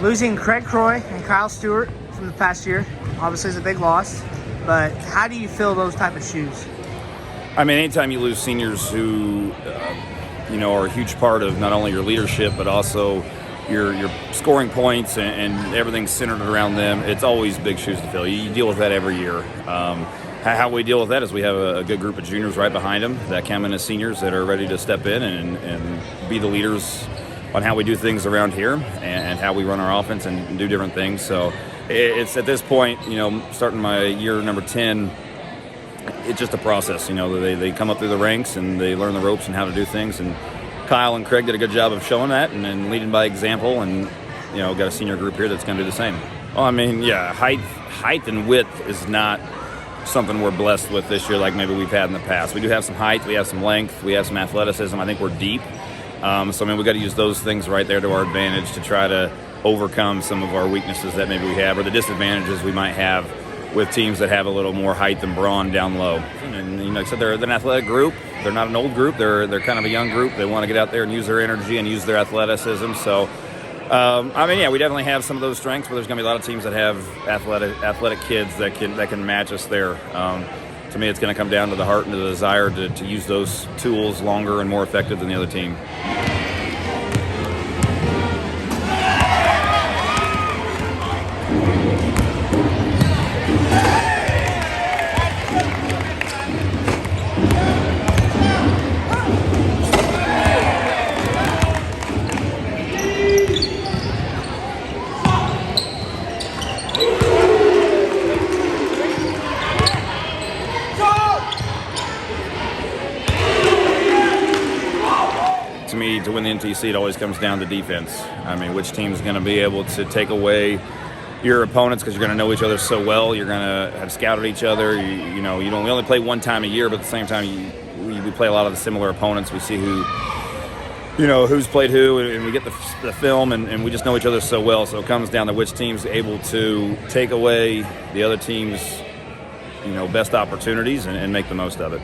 Losing Craig Croy and Kyle Stewart from the past year obviously is a big loss, but how do you fill those type of shoes? I mean, anytime you lose seniors who, are a huge part of not only your leadership, but also your scoring points and everything's centered around them, it's always big shoes to fill. You deal with that every year. How we deal with that is we have a good group of juniors right behind them that come in as seniors that are ready to step in and be the leaders on how we do things around here and how we run our offense and do different things. So it's at this point, starting my year number 10, it's just a process. They come up through the ranks and they learn the ropes and how to do things. And Kyle and Craig did a good job of showing that and leading by example. And got a senior group here that's going to do the same. Well, I mean, yeah, height and width is not something we're blessed with this year like maybe we've had in the past. We do have some height, we have some length, we have some athleticism. I think we're deep. We got to use those things right there to our advantage to try to overcome some of our weaknesses that maybe we have or the disadvantages we might have with teams that have a little more height and brawn down low. And like I said, they're an athletic group. They're not an old group. They're kind of a young group. They want to get out there and use their energy and use their athleticism. So, we definitely have some of those strengths, but there's going to be a lot of teams that have athletic kids that can match us there. To me, it's going to come down to the heart and the desire to use those tools longer and more effective than the other team. To me, to win the NTC, it always comes down to defense. I mean, which team's going to be able to take away your opponents because you're going to know each other so well. You're going to have scouted each other. We only play one time a year, but at the same time, we play a lot of the similar opponents. We see who's played who, and we get the film, and we just know each other so well. So it comes down to which team's able to take away the other team's, best opportunities and make the most of it.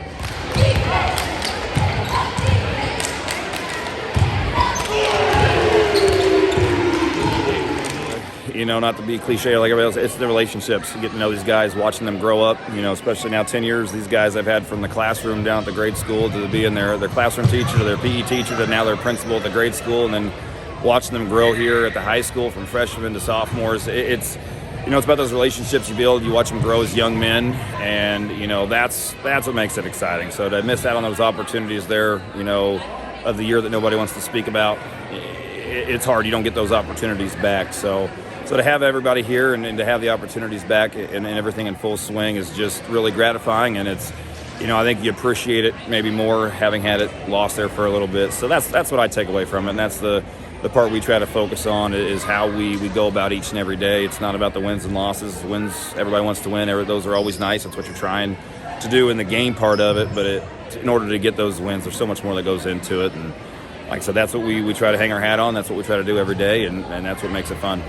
Not to be cliche like everybody else, it's the relationships. You get to know these guys, watching them grow up, especially now 10 years, these guys I've had from the classroom down at the grade school to being their classroom teacher to their PE teacher to now their principal at the grade school, and then watching them grow here at the high school from freshmen to sophomores. It's about those relationships you build. You watch them grow as young men, and, that's what makes it exciting. So to miss out on those opportunities there, of the year that nobody wants to speak about, it's hard. You don't get those opportunities back. So to have everybody here and to have the opportunities back and everything in full swing is just really gratifying. And it's, I think you appreciate it maybe more having had it lost there for a little bit. So that's what I take away from it. And that's the part we try to focus on is how we go about each and every day. It's not about the wins and losses. Wins, everybody wants to win. Those are always nice. That's what you're trying to do in the game part of it. But in order to get those wins, there's so much more that goes into it. And like I said, that's what we try to hang our hat on. That's what we try to do every day, and that's what makes it fun.